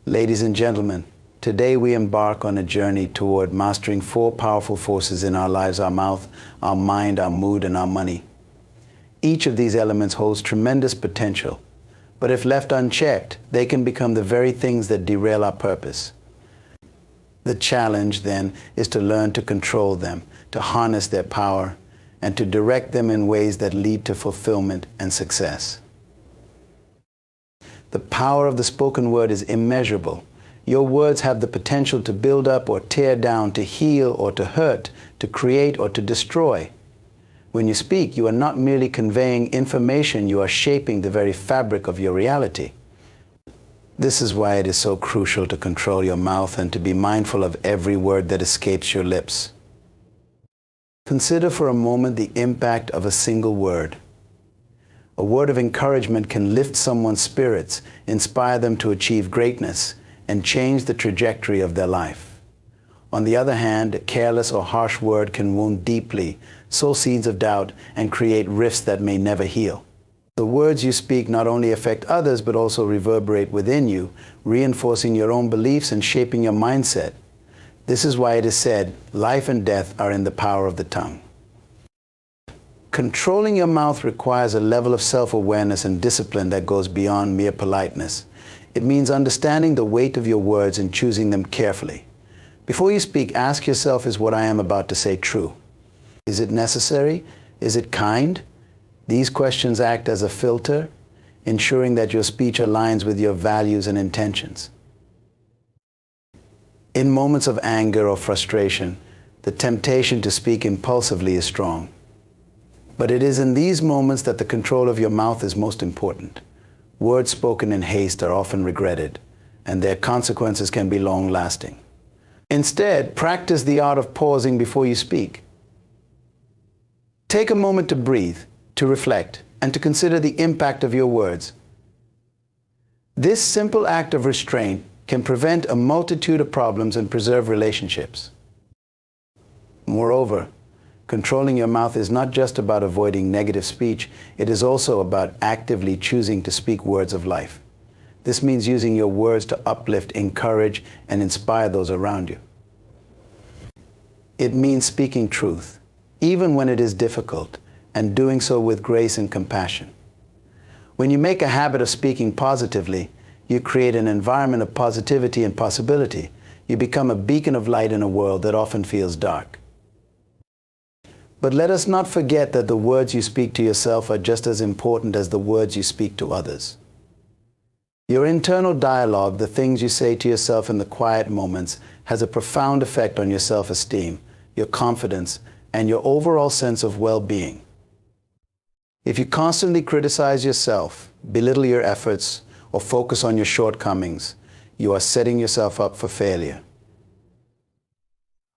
Ladies and gentlemen, today we embark on a journey toward mastering 4 powerful forces in our lives: our mouth, our mind, our mood, and our money. Each of these elements holds tremendous potential, but if left unchecked, they can become the very things that derail our purpose. The challenge, then, is to learn to control them, to harness their power, and to direct them in ways that lead to fulfillment and success. The power of the spoken word is immeasurable. Your words have the potential to build up or tear down, to heal or to hurt, to create or to destroy. When you speak, you are not merely conveying information, you are shaping the very fabric of your reality. This is why it is so crucial to control your mouth and to be mindful of every word that escapes your lips. Consider for a moment the impact of a single word. A word of encouragement can lift someone's spirits, inspire them to achieve greatness, and change the trajectory of their life. On the other hand, a careless or harsh word can wound deeply, sow seeds of doubt, and create rifts that may never heal. The words you speak not only affect others, but also reverberate within you, reinforcing your own beliefs and shaping your mindset. This is why it is said, life and death are in the power of the tongue. Controlling your mouth requires a level of self-awareness and discipline that goes beyond mere politeness. It means understanding the weight of your words and choosing them carefully. Before you speak, ask yourself, is what I am about to say true? Is it necessary? Is it kind? These questions act as a filter, ensuring that your speech aligns with your values and intentions. In moments of anger or frustration, the temptation to speak impulsively is strong. But it is in these moments that the control of your mouth is most important. Words spoken in haste are often regretted, and their consequences can be long-lasting. Instead, practice the art of pausing before you speak. Take a moment to breathe, to reflect, and to consider the impact of your words. This simple act of restraint can prevent a multitude of problems and preserve relationships. Moreover, controlling your mouth is not just about avoiding negative speech, it is also about actively choosing to speak words of life. This means using your words to uplift, encourage, and inspire those around you. It means speaking truth, even when it is difficult, and doing so with grace and compassion. When you make a habit of speaking positively, you create an environment of positivity and possibility. You become a beacon of light in a world that often feels dark. But let us not forget that the words you speak to yourself are just as important as the words you speak to others. Your internal dialogue, the things you say to yourself in the quiet moments, has a profound effect on your self-esteem, your confidence, and your overall sense of well-being. If you constantly criticize yourself, belittle your efforts, or focus on your shortcomings, you are setting yourself up for failure.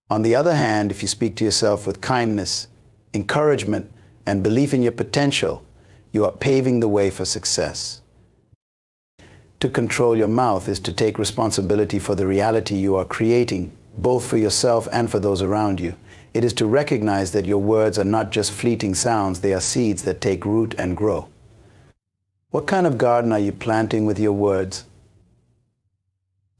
On the other hand, if you speak to yourself with kindness, encouragement, and belief in your potential, you are paving the way for success. To control your mouth is to take responsibility for the reality you are creating, both for yourself and for those around you. It is to recognize that your words are not just fleeting sounds, they are seeds that take root and grow. What kind of garden are you planting with your words?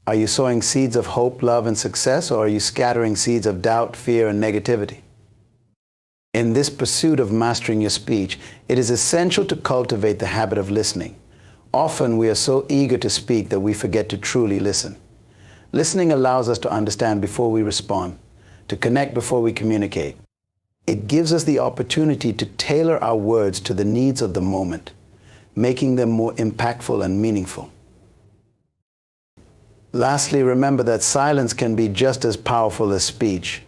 Are you sowing seeds of hope, love, and success, or are you scattering seeds of doubt, fear, and negativity? In this pursuit of mastering your speech, it is essential to cultivate the habit of listening. Often we are so eager to speak that we forget to truly listen. Listening allows us to understand before we respond, to connect before we communicate. It gives us the opportunity to tailor our words to the needs of the moment, making them more impactful and meaningful. Lastly, remember that silence can be just as powerful as speech.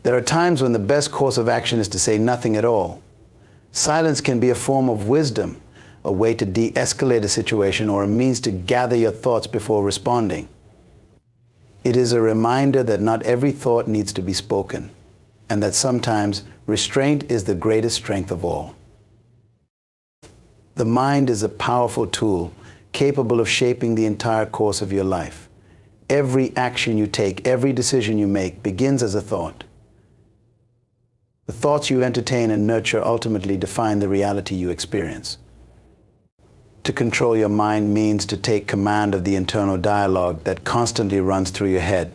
There are times when the best course of action is to say nothing at all. Silence can be a form of wisdom, a way to de-escalate a situation, or a means to gather your thoughts before responding. It is a reminder that not every thought needs to be spoken, and that sometimes restraint is the greatest strength of all. The mind is a powerful tool, capable of shaping the entire course of your life. Every action you take, every decision you make, begins as a thought. The thoughts you entertain and nurture ultimately define the reality you experience. To control your mind means to take command of the internal dialogue that constantly runs through your head.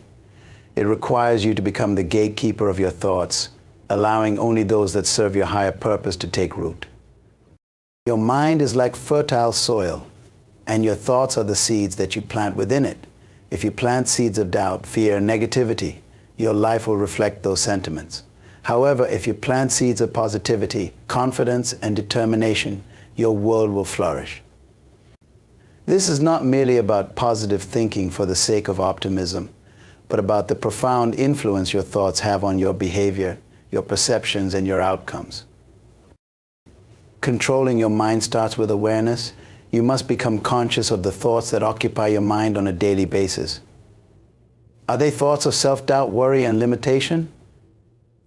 It requires you to become the gatekeeper of your thoughts, allowing only those that serve your higher purpose to take root. Your mind is like fertile soil, and your thoughts are the seeds that you plant within it. If you plant seeds of doubt, fear, and negativity, your life will reflect those sentiments. However, if you plant seeds of positivity, confidence, and determination, your world will flourish. This is not merely about positive thinking for the sake of optimism, but about the profound influence your thoughts have on your behavior, your perceptions, and your outcomes. Controlling your mind starts with awareness. You must become conscious of the thoughts that occupy your mind on a daily basis. Are they thoughts of self-doubt, worry, and limitation?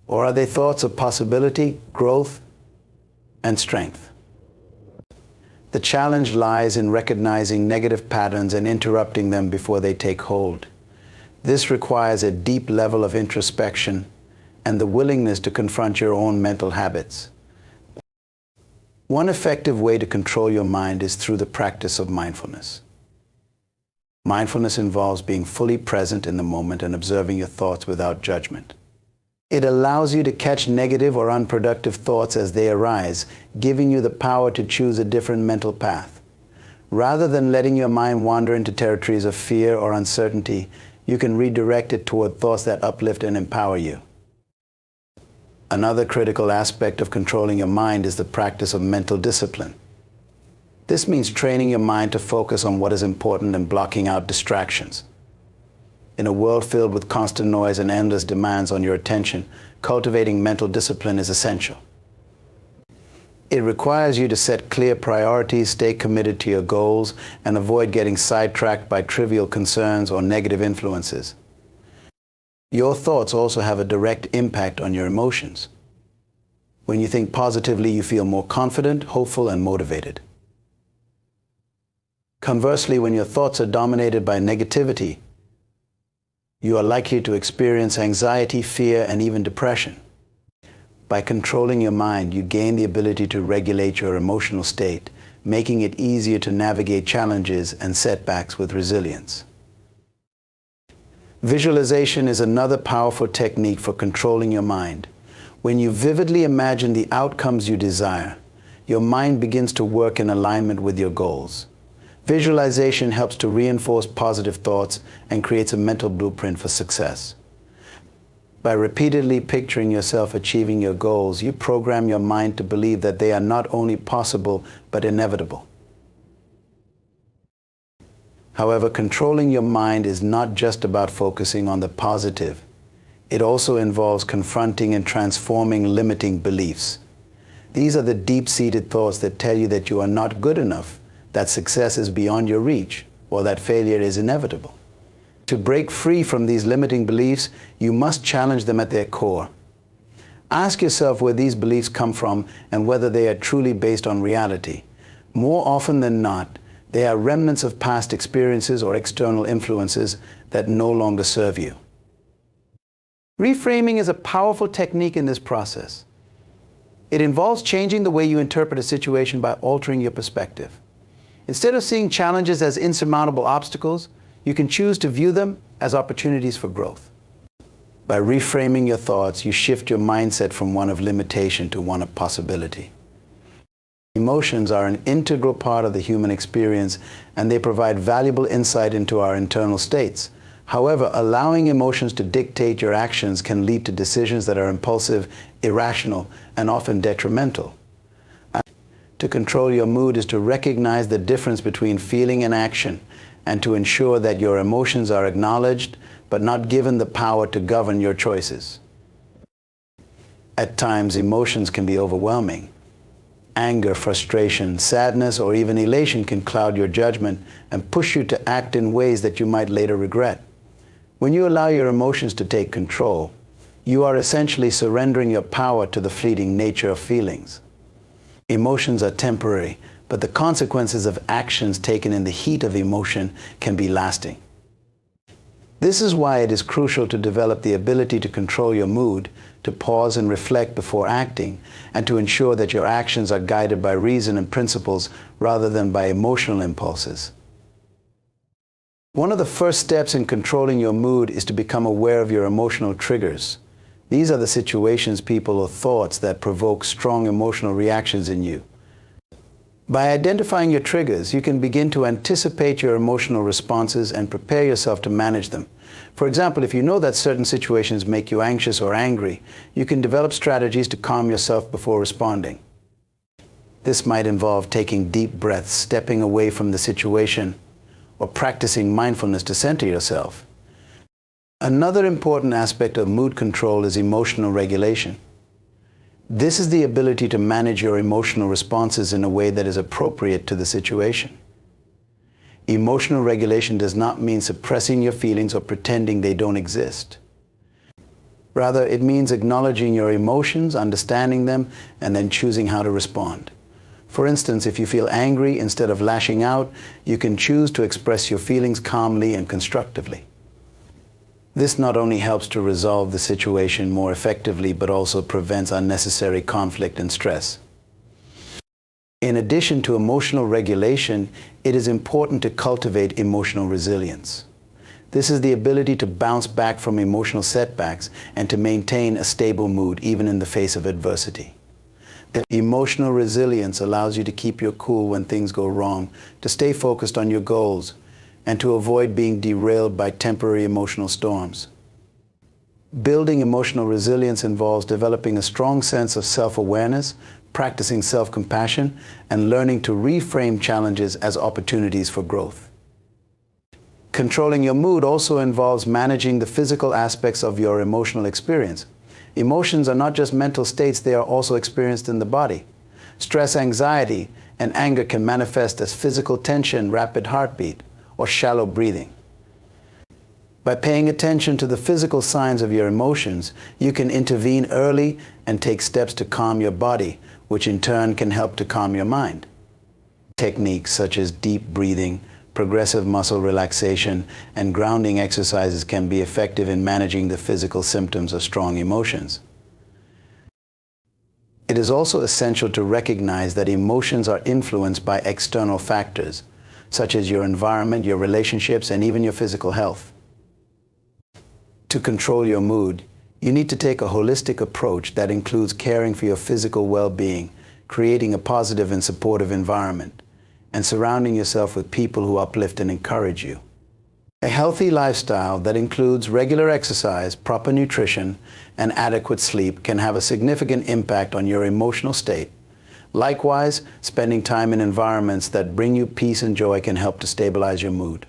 Or are they thoughts of possibility, growth, and strength? The challenge lies in recognizing negative patterns and interrupting them before they take hold. This requires a deep level of introspection and the willingness to confront your own mental habits. One effective way to control your mind is through the practice of mindfulness. Mindfulness involves being fully present in the moment and observing your thoughts without judgment. It allows you to catch negative or unproductive thoughts as they arise, giving you the power to choose a different mental path. Rather than letting your mind wander into territories of fear or uncertainty, you can redirect it toward thoughts that uplift and empower you. Another critical aspect of controlling your mind is the practice of mental discipline. This means training your mind to focus on what is important and blocking out distractions. In a world filled with constant noise and endless demands on your attention, cultivating mental discipline is essential. It requires you to set clear priorities, stay committed to your goals, and avoid getting sidetracked by trivial concerns or negative influences. Your thoughts also have a direct impact on your emotions. When you think positively, you feel more confident, hopeful, and motivated. Conversely, when your thoughts are dominated by negativity, you are likely to experience anxiety, fear, and even depression. By controlling your mind, you gain the ability to regulate your emotional state, making it easier to navigate challenges and setbacks with resilience. Visualization is another powerful technique for controlling your mind. When you vividly imagine the outcomes you desire, your mind begins to work in alignment with your goals. Visualization helps to reinforce positive thoughts and creates a mental blueprint for success. By repeatedly picturing yourself achieving your goals, you program your mind to believe that they are not only possible, but inevitable. However, controlling your mind is not just about focusing on the positive. It also involves confronting and transforming limiting beliefs. These are the deep-seated thoughts that tell you that you are not good enough, that success is beyond your reach, or that failure is inevitable. To break free from these limiting beliefs, you must challenge them at their core. Ask yourself where these beliefs come from and whether they are truly based on reality. More often than not, they are remnants of past experiences or external influences that no longer serve you. Reframing is a powerful technique in this process. It involves changing the way you interpret a situation by altering your perspective. Instead of seeing challenges as insurmountable obstacles, you can choose to view them as opportunities for growth. By reframing your thoughts, you shift your mindset from one of limitation to one of possibility. Emotions are an integral part of the human experience, and they provide valuable insight into our internal states. However, allowing emotions to dictate your actions can lead to decisions that are impulsive, irrational, and often detrimental. To control your mood is to recognize the difference between feeling and action, and to ensure that your emotions are acknowledged but not given the power to govern your choices. At times, emotions can be overwhelming. Anger, frustration, sadness, or even elation can cloud your judgment and push you to act in ways that you might later regret. When you allow your emotions to take control, you are essentially surrendering your power to the fleeting nature of feelings. Emotions are temporary, but the consequences of actions taken in the heat of emotion can be lasting. This is why it is crucial to develop the ability to control your mood, to pause and reflect before acting, and to ensure that your actions are guided by reason and principles rather than by emotional impulses. One of the first steps in controlling your mood is to become aware of your emotional triggers. These are the situations, people, or thoughts that provoke strong emotional reactions in you. By identifying your triggers, you can begin to anticipate your emotional responses and prepare yourself to manage them. For example, if you know that certain situations make you anxious or angry, you can develop strategies to calm yourself before responding. This might involve taking deep breaths, stepping away from the situation, or practicing mindfulness to center yourself. Another important aspect of mood control is emotional regulation. This is the ability to manage your emotional responses in a way that is appropriate to the situation. Emotional regulation does not mean suppressing your feelings or pretending they don't exist. Rather, it means acknowledging your emotions, understanding them, and then choosing how to respond. For instance, if you feel angry, instead of lashing out, you can choose to express your feelings calmly and constructively. This not only helps to resolve the situation more effectively, but also prevents unnecessary conflict and stress. In addition to emotional regulation, it is important to cultivate emotional resilience. This is the ability to bounce back from emotional setbacks and to maintain a stable mood even in the face of adversity. Emotional resilience allows you to keep your cool when things go wrong, to stay focused on your goals, and to avoid being derailed by temporary emotional storms. Building emotional resilience involves developing a strong sense of self-awareness, practicing self-compassion, and learning to reframe challenges as opportunities for growth. Controlling your mood also involves managing the physical aspects of your emotional experience. Emotions are not just mental states, they are also experienced in the body. Stress, anxiety, and anger can manifest as physical tension, rapid heartbeat, or shallow breathing. By paying attention to the physical signs of your emotions, you can intervene early and take steps to calm your body, which in turn can help to calm your mind. Techniques such as deep breathing, progressive muscle relaxation, and grounding exercises can be effective in managing the physical symptoms of strong emotions. It is also essential to recognize that emotions are influenced by external factors, such as your environment, your relationships, and even your physical health. To control your mood, you need to take a holistic approach that includes caring for your physical well-being, creating a positive and supportive environment, and surrounding yourself with people who uplift and encourage you. A healthy lifestyle that includes regular exercise, proper nutrition, and adequate sleep can have a significant impact on your emotional state. Likewise, spending time in environments that bring you peace and joy can help to stabilize your mood.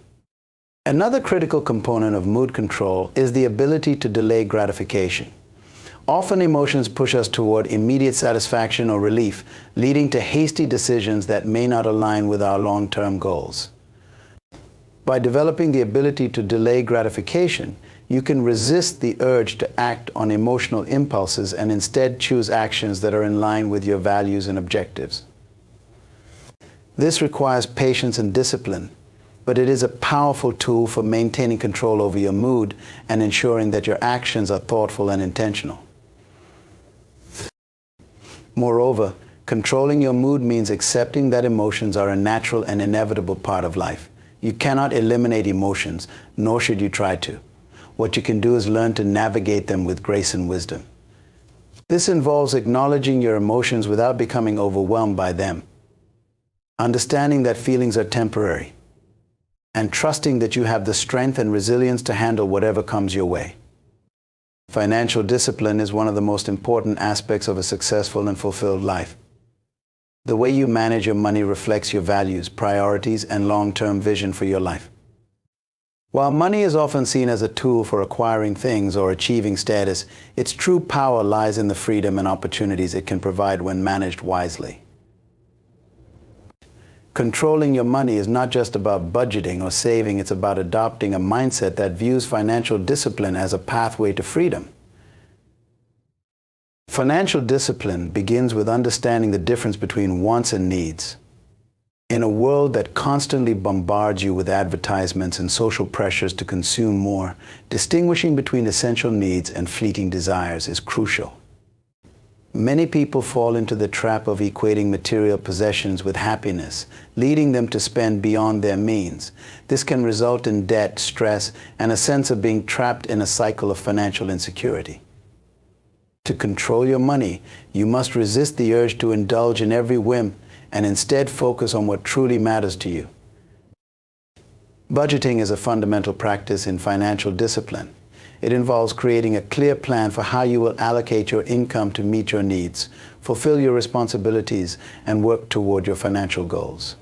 Another critical component of mood control is the ability to delay gratification. Often emotions push us toward immediate satisfaction or relief, leading to hasty decisions that may not align with our long-term goals. By developing the ability to delay gratification, you can resist the urge to act on emotional impulses and instead choose actions that are in line with your values and objectives. This requires patience and discipline, but it is a powerful tool for maintaining control over your mood and ensuring that your actions are thoughtful and intentional. Moreover, controlling your mood means accepting that emotions are a natural and inevitable part of life. You cannot eliminate emotions, nor should you try to. What you can do is learn to navigate them with grace and wisdom. This involves acknowledging your emotions without becoming overwhelmed by them, understanding that feelings are temporary, and trusting that you have the strength and resilience to handle whatever comes your way. Financial discipline is one of the most important aspects of a successful and fulfilled life. The way you manage your money reflects your values, priorities, and long-term vision for your life. While money is often seen as a tool for acquiring things or achieving status, its true power lies in the freedom and opportunities it can provide when managed wisely. Controlling your money is not just about budgeting or saving, it's about adopting a mindset that views financial discipline as a pathway to freedom. Financial discipline begins with understanding the difference between wants and needs. In a world that constantly bombards you with advertisements and social pressures to consume more, distinguishing between essential needs and fleeting desires is crucial. Many people fall into the trap of equating material possessions with happiness, leading them to spend beyond their means. This can result in debt, stress, and a sense of being trapped in a cycle of financial insecurity. To control your money, you must resist the urge to indulge in every whim and instead focus on what truly matters to you. Budgeting is a fundamental practice in financial discipline. It involves creating a clear plan for how you will allocate your income to meet your needs, fulfill your responsibilities, and work toward your financial goals.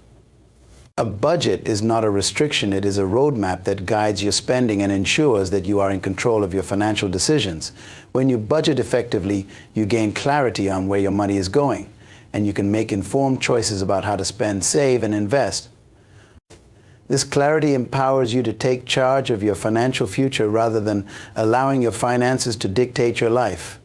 A budget is not a restriction, it is a roadmap that guides your spending and ensures that you are in control of your financial decisions. When you budget effectively, you gain clarity on where your money is going, and you can make informed choices about how to spend, save, and invest. This clarity empowers you to take charge of your financial future rather than allowing your finances to dictate your life.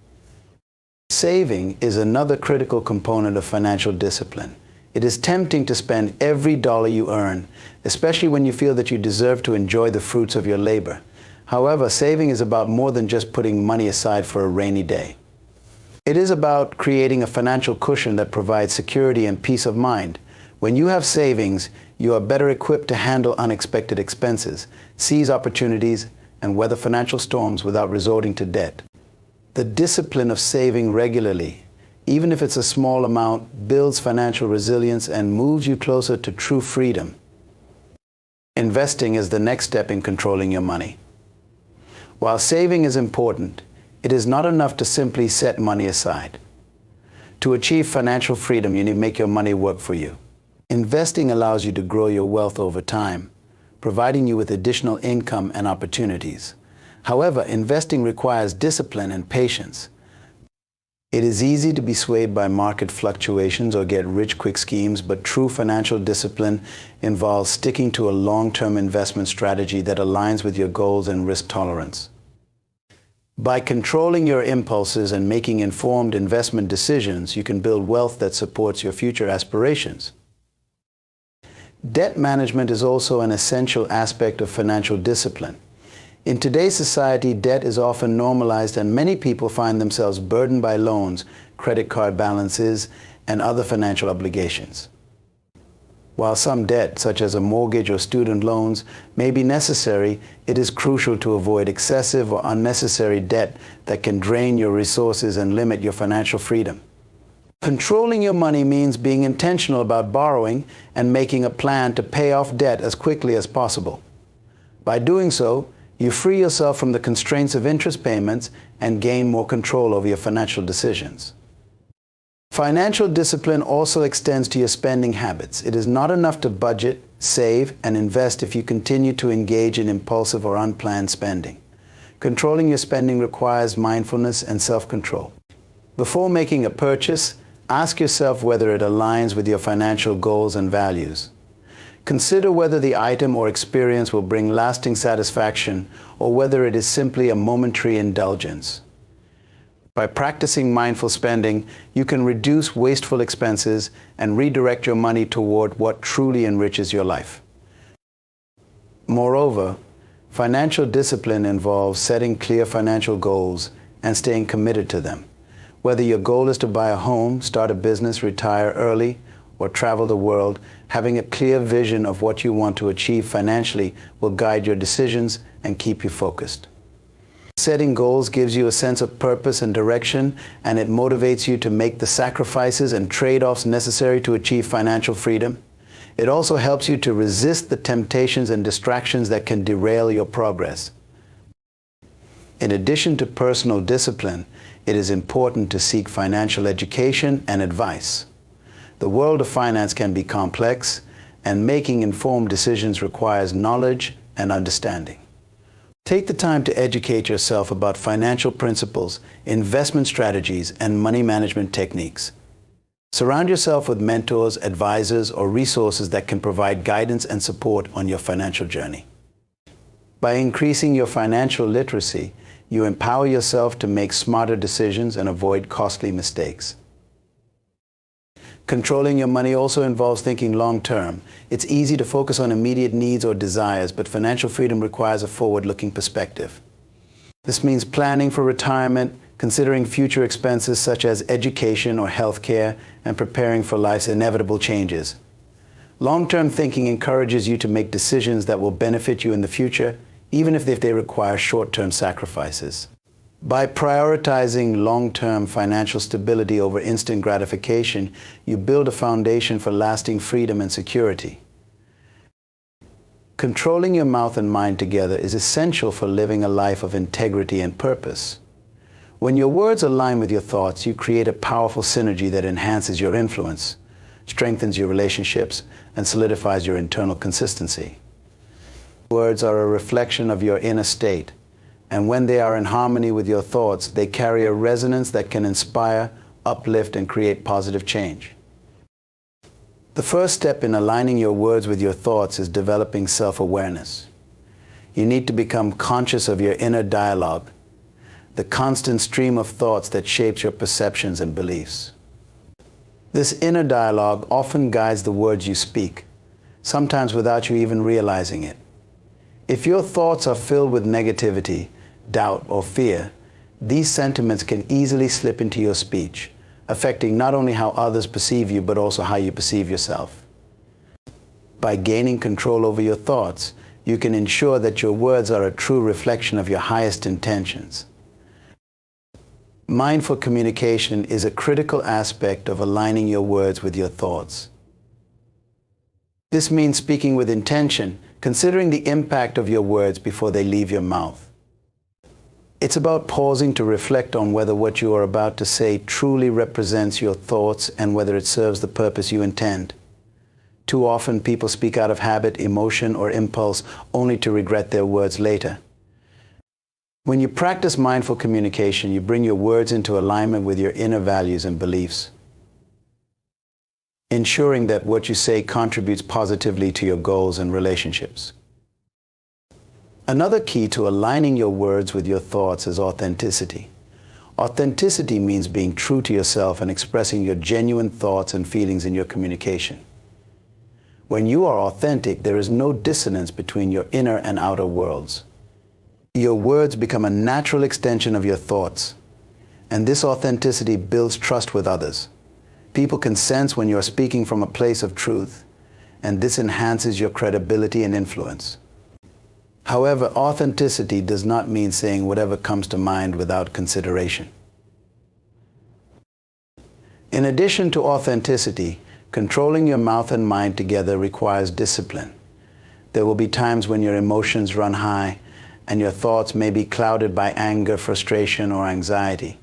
Saving is another critical component of financial discipline. It is tempting to spend every dollar you earn, especially when you feel that you deserve to enjoy the fruits of your labor. However, saving is about more than just putting money aside for a rainy day. It is about creating a financial cushion that provides security and peace of mind. When you have savings, you are better equipped to handle unexpected expenses, seize opportunities, and weather financial storms without resorting to debt. The discipline of saving regularly, even if it's a small amount, builds financial resilience and moves you closer to true freedom. Investing is the next step in controlling your money. While saving is important, it is not enough to simply set money aside. To achieve financial freedom, you need to make your money work for you. Investing allows you to grow your wealth over time, providing you with additional income and opportunities. However, investing requires discipline and patience. It is easy to be swayed by market fluctuations or get rich-quick schemes, but true financial discipline involves sticking to a long-term investment strategy that aligns with your goals and risk tolerance. By controlling your impulses and making informed investment decisions, you can build wealth that supports your future aspirations. Debt management is also an essential aspect of financial discipline. In today's society, debt is often normalized and many people find themselves burdened by loans, credit card balances, and other financial obligations. While some debt, such as a mortgage or student loans, may be necessary, it is crucial to avoid excessive or unnecessary debt that can drain your resources and limit your financial freedom. Controlling your money means being intentional about borrowing and making a plan to pay off debt as quickly as possible. By doing so, you free yourself from the constraints of interest payments and gain more control over your financial decisions. Financial discipline also extends to your spending habits. It is not enough to budget, save, and invest if you continue to engage in impulsive or unplanned spending. Controlling your spending requires mindfulness and self-control. Before making a purchase, ask yourself whether it aligns with your financial goals and values. Consider whether the item or experience will bring lasting satisfaction or whether it is simply a momentary indulgence. By practicing mindful spending, you can reduce wasteful expenses and redirect your money toward what truly enriches your life. Moreover, financial discipline involves setting clear financial goals and staying committed to them. Whether your goal is to buy a home, start a business, retire early, or travel the world, having a clear vision of what you want to achieve financially will guide your decisions and keep you focused. Setting goals gives you a sense of purpose and direction, and it motivates you to make the sacrifices and trade-offs necessary to achieve financial freedom. It also helps you to resist the temptations and distractions that can derail your progress. In addition to personal discipline, it is important to seek financial education and advice. The world of finance can be complex, and making informed decisions requires knowledge and understanding. Take the time to educate yourself about financial principles, investment strategies, and money management techniques. Surround yourself with mentors, advisors, or resources that can provide guidance and support on your financial journey. By increasing your financial literacy, you empower yourself to make smarter decisions and avoid costly mistakes. Controlling your money also involves thinking long-term. It's easy to focus on immediate needs or desires, but financial freedom requires a forward-looking perspective. This means planning for retirement, considering future expenses such as education or healthcare, and preparing for life's inevitable changes. Long-term thinking encourages you to make decisions that will benefit you in the future, even if they require short-term sacrifices. By prioritizing long-term financial stability over instant gratification, you build a foundation for lasting freedom and security. Controlling your mouth and mind together is essential for living a life of integrity and purpose. When your words align with your thoughts, you create a powerful synergy that enhances your influence, strengthens your relationships, and solidifies your internal consistency. Words are a reflection of your inner state, and when they are in harmony with your thoughts, they carry a resonance that can inspire, uplift, and create positive change. The first step in aligning your words with your thoughts is developing self-awareness. You need to become conscious of your inner dialogue, the constant stream of thoughts that shapes your perceptions and beliefs. This inner dialogue often guides the words you speak, sometimes without you even realizing it. If your thoughts are filled with negativity, doubt, or fear, these sentiments can easily slip into your speech, affecting not only how others perceive you, but also how you perceive yourself. By gaining control over your thoughts, you can ensure that your words are a true reflection of your highest intentions. Mindful communication is a critical aspect of aligning your words with your thoughts. This means speaking with intention, considering the impact of your words before they leave your mouth. It's about pausing to reflect on whether what you are about to say truly represents your thoughts and whether it serves the purpose you intend. Too often, people speak out of habit, emotion, or impulse, only to regret their words later. When you practice mindful communication, you bring your words into alignment with your inner values and beliefs, ensuring that what you say contributes positively to your goals and relationships. Another key to aligning your words with your thoughts is authenticity. Authenticity means being true to yourself and expressing your genuine thoughts and feelings in your communication. When you are authentic, there is no dissonance between your inner and outer worlds. Your words become a natural extension of your thoughts, and this authenticity builds trust with others. People can sense when you are speaking from a place of truth, and this enhances your credibility and influence. However, authenticity does not mean saying whatever comes to mind without consideration. In addition to authenticity, controlling your mouth and mind together requires discipline. There will be times when your emotions run high and your thoughts may be clouded by anger, frustration, or anxiety.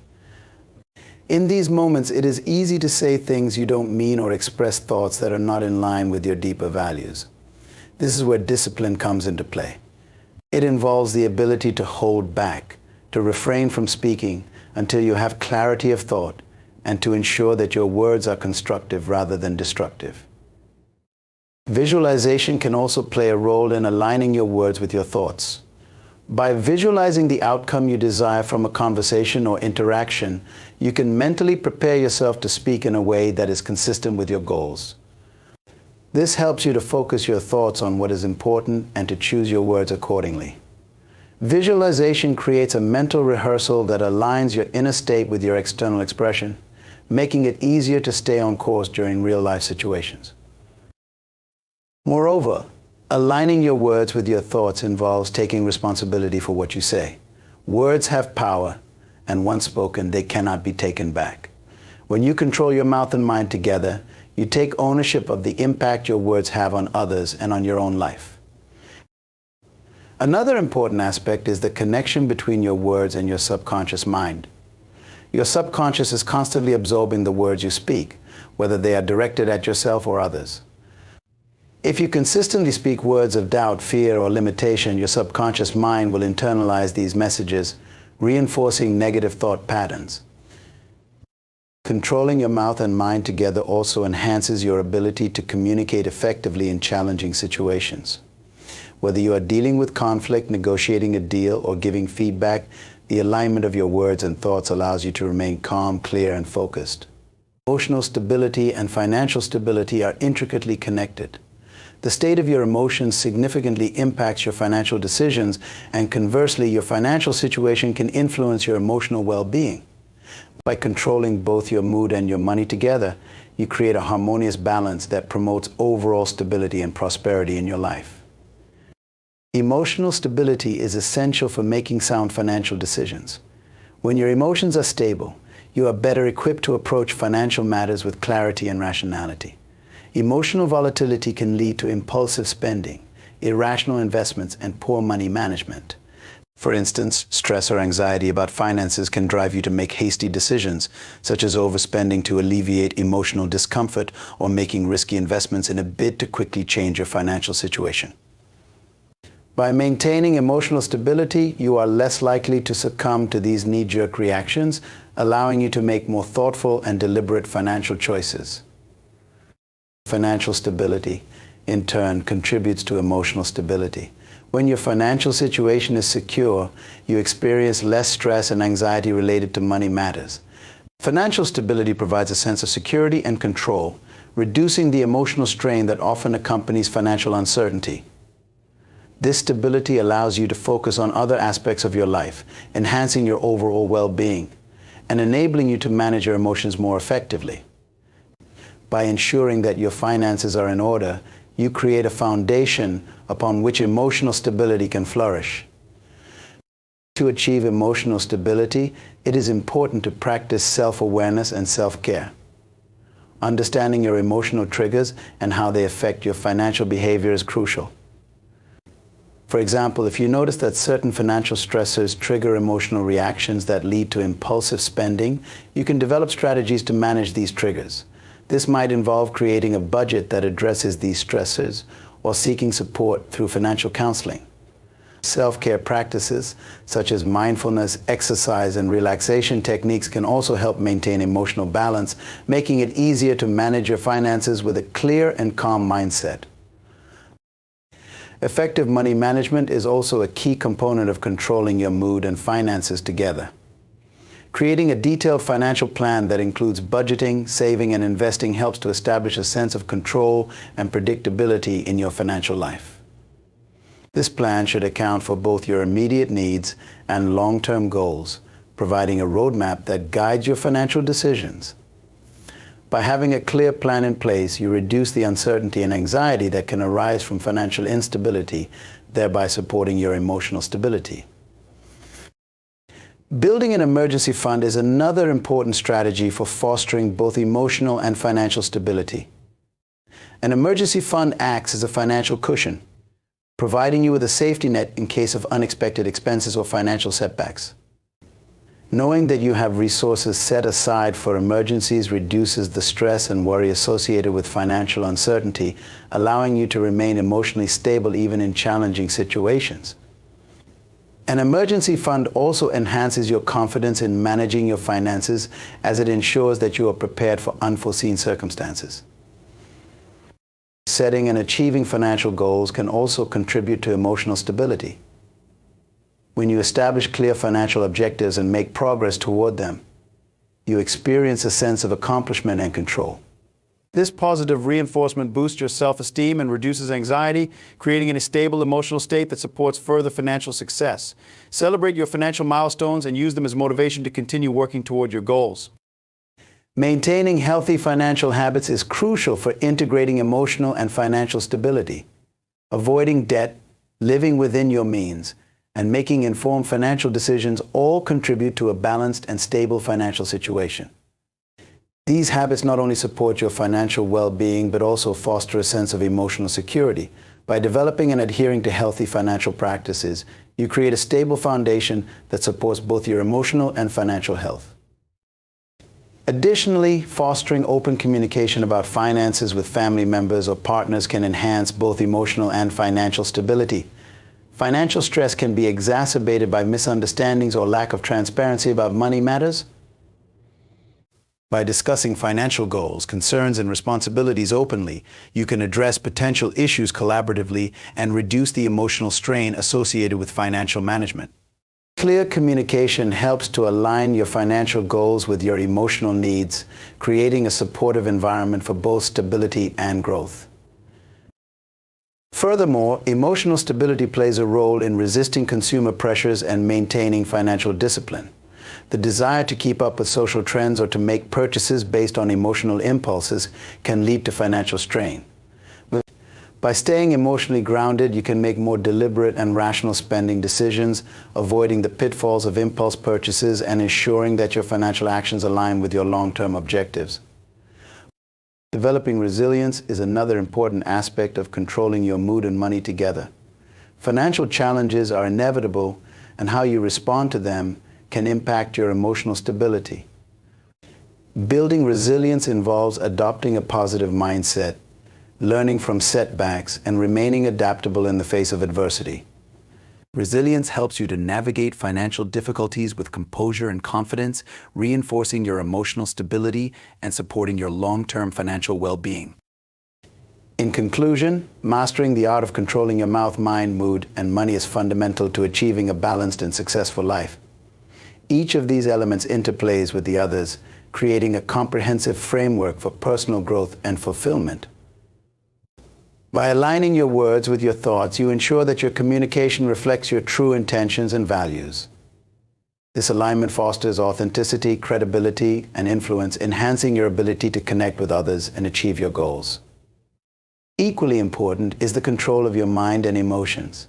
In these moments, it is easy to say things you don't mean or express thoughts that are not in line with your deeper values. This is where discipline comes into play. It involves the ability to hold back, to refrain from speaking until you have clarity of thought, and to ensure that your words are constructive rather than destructive. Visualization can also play a role in aligning your words with your thoughts. By visualizing the outcome you desire from a conversation or interaction, you can mentally prepare yourself to speak in a way that is consistent with your goals. This helps you to focus your thoughts on what is important and to choose your words accordingly. Visualization creates a mental rehearsal that aligns your inner state with your external expression, making it easier to stay on course during real-life situations. Moreover, aligning your words with your thoughts involves taking responsibility for what you say. Words have power, and once spoken, they cannot be taken back. When you control your mouth and mind together, you take ownership of the impact your words have on others and on your own life. Another important aspect is the connection between your words and your subconscious mind. Your subconscious is constantly absorbing the words you speak, whether they are directed at yourself or others. If you consistently speak words of doubt, fear, or limitation, your subconscious mind will internalize these messages, reinforcing negative thought patterns. Controlling your mouth and mind together also enhances your ability to communicate effectively in challenging situations. Whether you are dealing with conflict, negotiating a deal, or giving feedback, the alignment of your words and thoughts allows you to remain calm, clear, and focused. Emotional stability and financial stability are intricately connected. The state of your emotions significantly impacts your financial decisions, and conversely, your financial situation can influence your emotional well-being. By controlling both your mood and your money together, you create a harmonious balance that promotes overall stability and prosperity in your life. Emotional stability is essential for making sound financial decisions. When your emotions are stable, you are better equipped to approach financial matters with clarity and rationality. Emotional volatility can lead to impulsive spending, irrational investments, and poor money management. For instance, stress or anxiety about finances can drive you to make hasty decisions, such as overspending to alleviate emotional discomfort or making risky investments in a bid to quickly change your financial situation. By maintaining emotional stability, you are less likely to succumb to these knee-jerk reactions, allowing you to make more thoughtful and deliberate financial choices. Financial stability, in turn, contributes to emotional stability. When your financial situation is secure, you experience less stress and anxiety related to money matters. Financial stability provides a sense of security and control, reducing the emotional strain that often accompanies financial uncertainty. This stability allows you to focus on other aspects of your life, enhancing your overall well-being, and enabling you to manage your emotions more effectively. By ensuring that your finances are in order, you create a foundation upon which emotional stability can flourish. To achieve emotional stability, it is important to practice self-awareness and self-care. Understanding your emotional triggers and how they affect your financial behavior is crucial. For example, if you notice that certain financial stressors trigger emotional reactions that lead to impulsive spending, you can develop strategies to manage these triggers. This might involve creating a budget that addresses these stressors or seeking support through financial counseling. Self-care practices such as mindfulness, exercise, and relaxation techniques can also help maintain emotional balance, making it easier to manage your finances with a clear and calm mindset. Effective money management is also a key component of controlling your mood and finances together. Creating a detailed financial plan that includes budgeting, saving, and investing helps to establish a sense of control and predictability in your financial life. This plan should account for both your immediate needs and long-term goals, providing a roadmap that guides your financial decisions. By having a clear plan in place, you reduce the uncertainty and anxiety that can arise from financial instability, thereby supporting your emotional stability. Building an emergency fund is another important strategy for fostering both emotional and financial stability. An emergency fund acts as a financial cushion, providing you with a safety net in case of unexpected expenses or financial setbacks. Knowing that you have resources set aside for emergencies reduces the stress and worry associated with financial uncertainty, allowing you to remain emotionally stable even in challenging situations. An emergency fund also enhances your confidence in managing your finances, as it ensures that you are prepared for unforeseen circumstances. Setting and achieving financial goals can also contribute to emotional stability. When you establish clear financial objectives and make progress toward them, you experience a sense of accomplishment and control. This positive reinforcement boosts your self-esteem and reduces anxiety, creating a stable emotional state that supports further financial success. Celebrate your financial milestones and use them as motivation to continue working toward your goals. Maintaining healthy financial habits is crucial for integrating emotional and financial stability. Avoiding debt, living within your means, and making informed financial decisions all contribute to a balanced and stable financial situation. These habits not only support your financial well-being, but also foster a sense of emotional security. By developing and adhering to healthy financial practices, you create a stable foundation that supports both your emotional and financial health. Additionally, fostering open communication about finances with family members or partners can enhance both emotional and financial stability. Financial stress can be exacerbated by misunderstandings or lack of transparency about money matters. By discussing financial goals, concerns, and responsibilities openly, you can address potential issues collaboratively and reduce the emotional strain associated with financial management. Clear communication helps to align your financial goals with your emotional needs, creating a supportive environment for both stability and growth. Furthermore, emotional stability plays a role in resisting consumer pressures and maintaining financial discipline. The desire to keep up with social trends or to make purchases based on emotional impulses can lead to financial strain. By staying emotionally grounded, you can make more deliberate and rational spending decisions, avoiding the pitfalls of impulse purchases and ensuring that your financial actions align with your long-term objectives. Developing resilience is another important aspect of controlling your mood and money together. Financial challenges are inevitable, and how you respond to them can impact your emotional stability. Building resilience involves adopting a positive mindset, learning from setbacks, and remaining adaptable in the face of adversity. Resilience helps you to navigate financial difficulties with composure and confidence, reinforcing your emotional stability and supporting your long-term financial well-being. In conclusion, mastering the art of controlling your mouth, mind, mood, and money is fundamental to achieving a balanced and successful life. Each of these elements interplays with the others, creating a comprehensive framework for personal growth and fulfillment. By aligning your words with your thoughts, you ensure that your communication reflects your true intentions and values. This alignment fosters authenticity, credibility, and influence, enhancing your ability to connect with others and achieve your goals. Equally important is the control of your mind and emotions.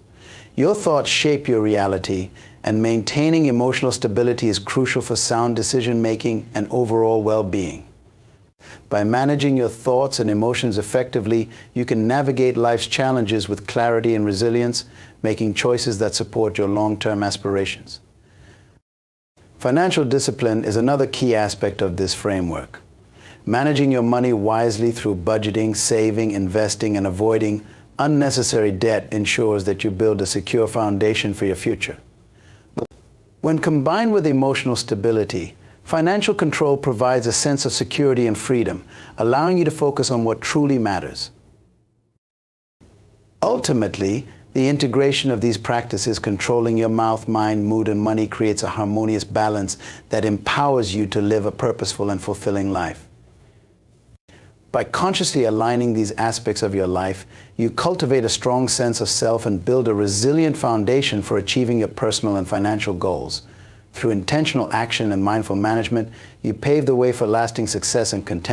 Your thoughts shape your reality, and maintaining emotional stability is crucial for sound decision-making and overall well-being. By managing your thoughts and emotions effectively, you can navigate life's challenges with clarity and resilience, making choices that support your long-term aspirations. Financial discipline is another key aspect of this framework. Managing your money wisely through budgeting, saving, investing, and avoiding unnecessary debt ensures that you build a secure foundation for your future. When combined with emotional stability, financial control provides a sense of security and freedom, allowing you to focus on what truly matters. Ultimately, the integration of these practices, controlling your mouth, mind, mood, and money, creates a harmonious balance that empowers you to live a purposeful and fulfilling life. By consciously aligning these aspects of your life, you cultivate a strong sense of self and build a resilient foundation for achieving your personal and financial goals. Through intentional action and mindful management, you pave the way for lasting success and contentment.